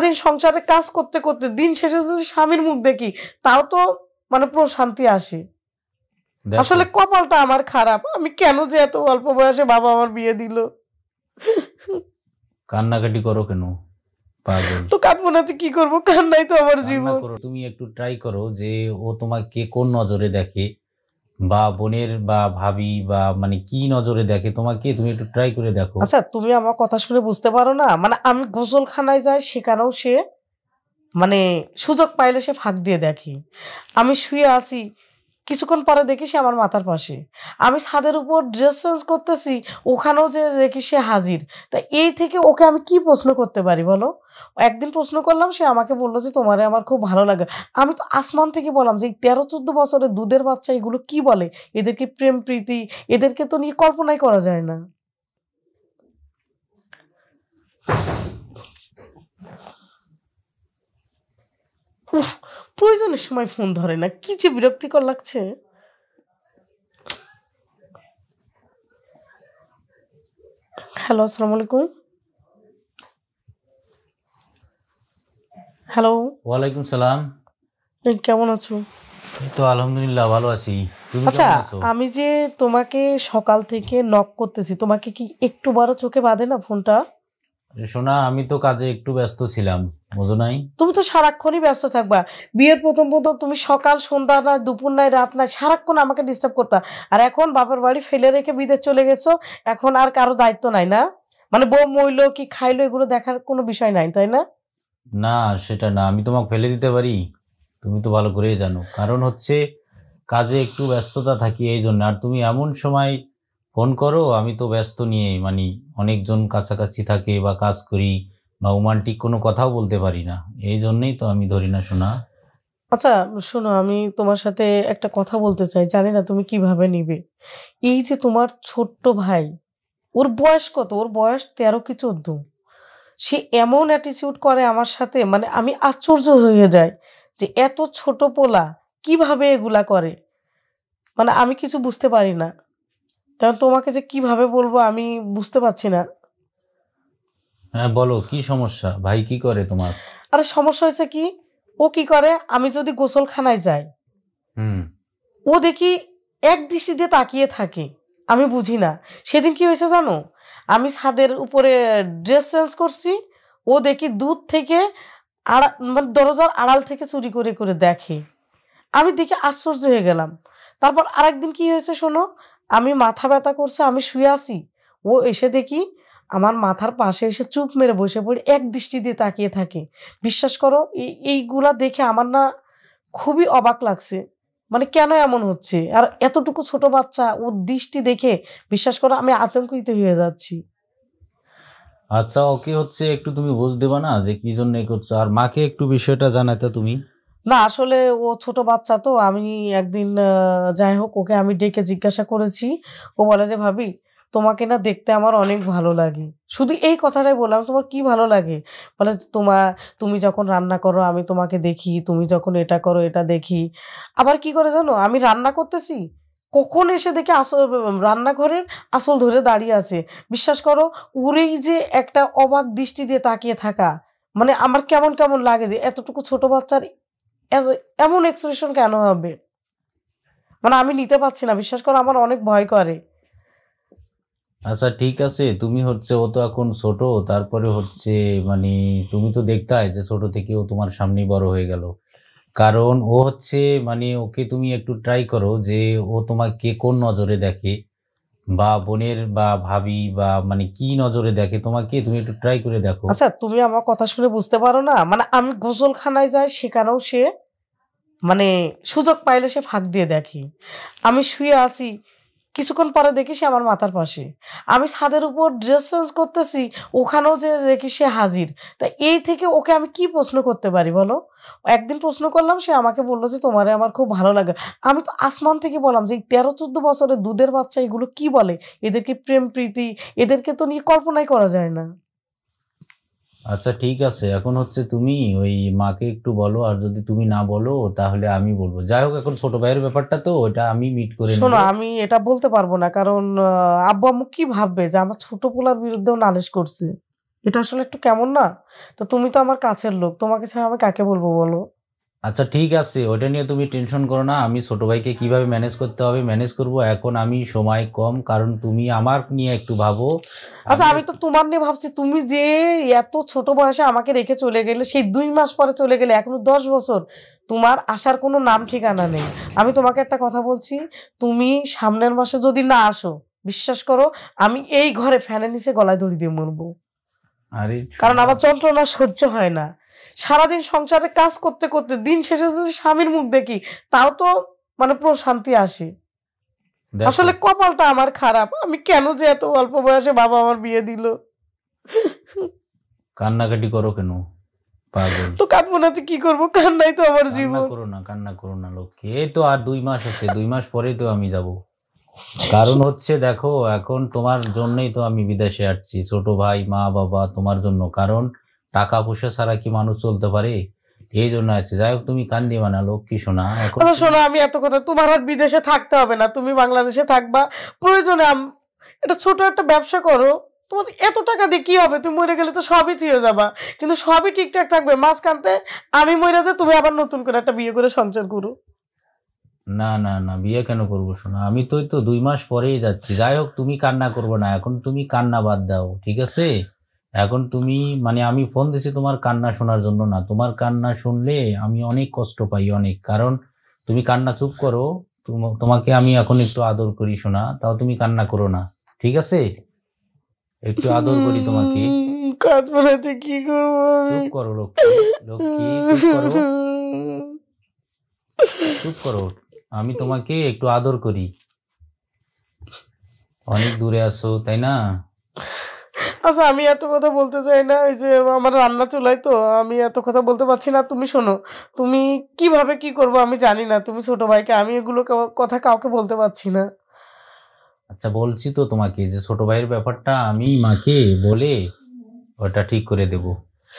সারাদিন সংসারে কাজ করতে করতে দিন শেষে যদি স্বামীর মুখ দেখি তাও তো মানে প্রশান্তি আসে। আসলে কপালটা আমার খারাপ, আমি কেন যে এত অল্প বয়সে বাবা আমার বিয়ে দিল। কান্নাকাটি করো কেন? পাগল। তো কাঁদবো না তো কি করবো, কান্নাই তো আমার জীবন। তুমি একটু ট্রাই করো যে ও তোমাকে কোন নজরে দেখে, বা বোনের বা ভাবি বা মানে কি নজরে দেখে তোমাকে, তুমি একটু ট্রাই করে দেখো। আচ্ছা তুমি আমার কথা শুনে বুঝতে পারো না? মানে আমি গোসলখানায় যাই সেখানেও সে মানে সুযোগ পাইলে সে ফাঁক দিয়ে দেখে। আমি শুয়ে আছি, কিছুক্ষণ পরে দেখি সে আমার মাথার পাশে। আমি ছাদের উপর ড্রেস চেঞ্জ করতেছি, ওখানেও যে দেখি সে হাজির। তা এই থেকে ওকে আমি কি প্রশ্ন করতে পারি বলো? একদিন প্রশ্ন করলাম, সে আমাকে বললো যে তোমারে আমার খুব ভালো লাগে। আমি তো আসমান থেকে বললাম যে এই 13-14 বছরের দুধের বাচ্চা এগুলো কি বলে, এদেরকে প্রেম প্রীতি, এদেরকে তো নিয়ে কল্পনাই করা যায় না। প্রয়োজনের সময় ফোন ধরে না, কি যে বিরক্তিকর লাগছে। হ্যালো, আসসালামু আলাইকুম। হ্যালো। ওয়ালাইকুম সালাম। কেমন আছো? এই তো আলহামদুলিল্লাহ ভালো আছি। আচ্ছা আমি যে তোমাকে সকাল থেকে নক করতেছি, তোমাকে কি একটু বড় চোখে বাঁধে না ফোনটা? শোনা, আমি তো কাজে একটু ব্যস্ত ছিলাম, বুঝো নাই? তুমি তো সারাক্ষণই ব্যস্ত থাকবা। বিয়ের প্রথম প্রথম তুমি সকাল সন্ধ্যা নাই, দুপুর নাই, রাত নাই, সারাক্ষণ আমাকে ডিস্টার্ব করতা। আর এখন বাপের বাড়ি ফেলে রেখে বিদেশ চলে গেছো, এখন আর কারো দায়িত্ব নাই না? মানে বউ মইলো কি খাইলো এগুলো দেখার কোনো বিষয় নাই, তাই না? না সেটা না, আমি তোমাকে ফেলে দিতে পারি? তুমি তো ভালো করেই জানো, কারণ হচ্ছে কাজে একটু ব্যস্ততা থাকি এই জন্য। আর তুমি এমন সময় ফোন করো, আমি তো ব্যস্ত নিয়ে মানে অনেকজন কাছাকাছি থাকে বা কাজ করি, বা রোমান্টিক কোনো কথাও বলতে পারি না, এই জন্যই তো আমি ধরি না শোনা। আচ্ছা শোনো, আমি তোমার সাথে একটা কথা বলতে চাই, জানি না তুমি কিভাবে নিবে। এই যে তোমার ছোট্ট ভাই, ওর বয়স কত? ওর বয়স 13 কি 14। সে এমন অ্যাটিটিউড করে আমার সাথে, মানে আমি আশ্চর্য হয়ে যাই যে এত ছোট পোলা কিভাবে এগুলা করে। মানে আমি কিছু বুঝতে পারি না, কারণ তোমাকে যে কিভাবে বলবো আমি বুঝতে পারছি না। হ্যাঁ বলো, কি সমস্যা? ভাই কি করে তোমার? আরে সমস্যা হয়েছে কি, ও কি করে, আমি যদি গোসলখানায় যাই ও দেখি এক দৃষ্টিতে তাকিয়ে থাকে, আমি বুঝি না। সেদিন কি হয়েছে জানো, আমি ছাদের উপরে ড্রেস চেঞ্জ করছি, ও দেখি দূর থেকে মানে দরজার আড়াল থেকে চুরি করে করে দেখে। আমি দেখে আশ্চর্য হয়ে গেলাম। তারপর আরেকদিন কি হয়েছে শোনো, আমি মাথা ব্যথা করছে, আমি শুয়ে আছি, ও এসে দেখি আমার মাথার পাশে এসে চুপ মেরে বসে পড়ে এক দৃষ্টি দিয়ে তাকিয়ে থাকে। বিশ্বাস করো এইগুলা দেখে আমার না খুবই অবাক লাগছে। মানে কেন এমন হচ্ছে? আর এতটুকু ছোট বাচ্চা, ওর দৃষ্টি দেখে বিশ্বাস করো আমি আতঙ্কিত হয়ে যাচ্ছি। আচ্ছা ওকে হচ্ছে একটু তুমি বুঝ দেবা না যে কি জন্য করছো, আর মাকে একটু বিষয়টা জানাতে তুমি। না আসলে ও ছোট বাচ্চা তো, আমি একদিন যাই হোক ওকে আমি ডেকে জিজ্ঞাসা করেছি। ও বলে যে ভাবি তোমাকে না দেখতে আমার অনেক ভালো লাগে। শুধু এই কথাটাই বললাম, তোমার কি ভালো লাগে? বলে তুমি যখন রান্না করো আমি তোমাকে দেখি, তুমি যখন এটা করো এটা দেখি। আবার কি করে জানো, আমি রান্না করতেছি কখন এসে দেখে রান্নাঘরের আসল ধরে দাঁড়িয়ে আছে। বিশ্বাস করো ওরেই যে একটা অবাক দৃষ্টি দিয়ে তাকিয়ে থাকা, মানে আমার কেমন কেমন লাগে যে এতটুকু ছোট বাচ্চার এমন এক্সপ্রেশন কেন হবে। মানে আমি নিতে পারছি না, বিশ্বাস করো আমার অনেক ভয় করে। আচ্ছা ঠিক আছে, তুমি হচ্ছে ও তো এখন ছোট, তারপরে হচ্ছে মানে তুমি তো দেখতাই যে ছোট থেকে ও তোমার সামনেই বড় হয়ে গেল। কারণ ও হচ্ছে মানে ওকে তুমি একটু ট্রাই করো যে ও তোমাকে কোন নজরে দেখে, বা বোনের বা ভাবি বা মানে কি নজরে দেখে তোমাকে, তুমি একটু ট্রাই করে দেখো। আচ্ছা তুমি আমার কথা শুনে বুঝতে পারো না? মানে আমি গোসলখানায় যাই সেখানেও সে মানে সুযোগ পাইলে সে ফাঁক দিয়ে দেখে। আমি শুয়ে আছি, কিছুক্ষণ পরে দেখি সে আমার মাথার পাশে। আমি ছাদের উপর ড্রেস চেঞ্জ করতেছি, ওখানেও যে দেখি সে হাজির। তা এই থেকে ওকে আমি কি প্রশ্ন করতে পারি বলো? একদিন প্রশ্ন করলাম, সে আমাকে বললো যে তোমারে আমার খুব ভালো লাগে। আমি তো আসমান থেকে বললাম যে এই 13-14 বছরের দুধের বাচ্চা এগুলো কি বলে, এদেরকে প্রেম প্রীতি, এদেরকে তো নিয়ে কল্পনাই করা যায় না। আচ্ছা ঠিক আছে, এখন হচ্ছে তুমি ওই মাকে একটু বলো, আর যদি তুমি না বলো তাহলে আমি বলবো। যাই হোক এখন ছোট ভাইয়ের ব্যাপারটা তো ওটা আমি মিট করে নেব। শোনো আমি এটা বলতে পারবো না, কারণ আব্বু আম্মু কি ভাববে যে আমার ছোট পোলার বিরুদ্ধেও নালিশ করছে, এটা আসলে একটু কেমন না? তো তুমি তো আমার কাছের লোক, তোমাকে ছাড়া আমি কাকে বলবো বলো? আচ্ছা ঠিক আছে, ওইটা নিয়ে তুমি টেনশন করো না। আমি ছোট ভাইকে কিভাবে ম্যানেজ করতে হবে ম্যানেজ করব। এখন আমি সময় কম, কারণ তুমি আমার নিয়ে একটু ভাবো। আচ্ছা আমি তো তোমার নিয়ে ভাবছি, তুমি যে এত ছোট বয়সে আমাকে রেখে চলে গেলে, সেই 2 মাস পরে চলে গেলে, এখনো 10 বছর, তোমার আসার কোনো নাম ঠিকানা নেই। আমি তোমাকে একটা কথা বলছি, তুমি সামনের মাসে যদি না আসো, বিশ্বাস করো আমি এই ঘরে ফ্যানের নিচে গলায় দড়ি দিয়ে মরবো। আরে কারণ আমার যন্ত্রণা সহ্য হয় না। সারাদিন সংসারে কাজ করতে করতে দিন শেষে যদি স্বামীর মুখ দেখি, তাও তো মানে প্রশান্তি আসে। দেখো, আসলে কপালটা আমার খারাপ, আমি কেন যে এত অল্প বয়সে বাবা আমার বিয়ে দিল। কান্নাকাটি করো কেন পাগল? তো কাঁদবো না তো কি করবো, কান্নাই তো আমার কান্না জীবন। করো না, কান্না করো না লক্ষ্মী। এই তো আর 2 মাস আছে, 2 মাস পরেই তো আমি যাব। কারণ হচ্ছে দেখো, এখন তোমার জন্যই তো আমি বিদেশে আসছি, ছোট ভাই মা বাবা তোমার জন্য। কারণ টাকা পয়সা ছাড়া কি মানুষ চলতে পারে? এই জন্য আছে। যাই হোক, তুমি কান্দিবা না লক্ষ্মী সোনা। এখন আচ্ছা শোনো, আমি এত কথা, তোমার আর বিদেশে থাকতে হবে না, তুমি বাংলাদেশে থাকবা। প্রয়োজনে এটা ছোট একটা ব্যবসা করো। তোমার এত টাকা দিয়ে কি হবে? তুমি মরে গেলে তো সবই থুয়ে যাবা, কিন্তু সবই ঠিকঠাক থাকবে। মাঝখানতে আমি মরে যাই, তুমি আবার নতুন করে একটা বিয়ে করে সংসার করো। না না না, বিয়ে কেন করবো সোনা? আমি তো 2 মাস পরেই যাচ্ছি। যাই হোক, তুমি কান্না করবো না। এখন তুমি কান্না বাদ দাও, ঠিক আছে? এখন তুমি মানে আমি ফোন দিছি তোমার কান্না শোনার জন্য না। তোমার কান্না শুনলে আমি অনেক কষ্ট পাই, অনেক। কারণ তুমি কান্না চুপ করো। তোমাকে আমি এখন একটু আদর করি সোনা, তাও তুমি কান্না করো না, ঠিক আছে? একটু আদর করি তোমাকে। কাঁদবো না তো কি করবো আমি? চুপ করো লক্ষ্মী, লক্ষ্মী চুপ করো, চুপ করো। আমি তোমাকে একটু আদর করি। অনেক দূরে আছো তাই না? আচ্ছা আমি এত কথা বলতে চাই না, ওই যে আমার রান্না চুলায় তো আমি এত কথা বলতে পারছি না। তুমি শোনো, তুমি কিভাবে কি করবো আমি জানি না, তুমি ছোট ভাইকে, আমি এগুলো কথা কাউকে বলতে পারছি না। আচ্ছা বলছি তো তোমাকে যে ছোট ভাইয়ের ব্যাপারটা আমি মাকে বলে ওটা ঠিক করে দেব,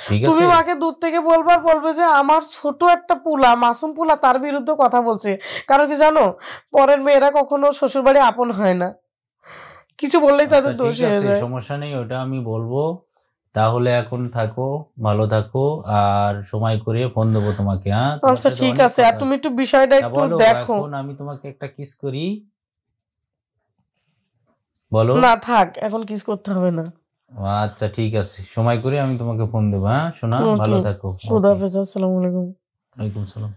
ঠিক তুমি আছে? মাকে দূর থেকে বলবার, বলবে যে আমার ছোট একটা পোলা, মাসুম পোলা, তার বিরুদ্ধে কথা বলছে। কারণ কি জানো, পরের মেয়েরা কখনো শ্বশুর বাড়ি আপন হয় না, কিছু বললেই আচ্ছা তাদের ঠিক দোষ হয়ে আছে, যায়। সমস্যা নেই, ওটা আমি বলবো। তাহলে এখন থাকো, ভালো থাকো, আর সময় করে ফোন দেবো তোমাকে। হ্যাঁ, তোমার আচ্ছা সাথে ঠিক অনেক আছে, আর কথা তুমি আছে। একটু বিষয়টা তা একটু বলো, দেখো। এখন আমি তোমাকে একটা কিস করি, বলো। না থাক, এখন কিস করতে হবে না। আচ্ছা ঠিক আছে, সময় করে আমি তোমাকে ফোন দেবো। হ্যাঁ সোনা, ভালো ওকে, থাকো। খুদা ওকে, হাফেজ, আসসালামু আলাইকুম। ওয়ালাইকুম সালাম।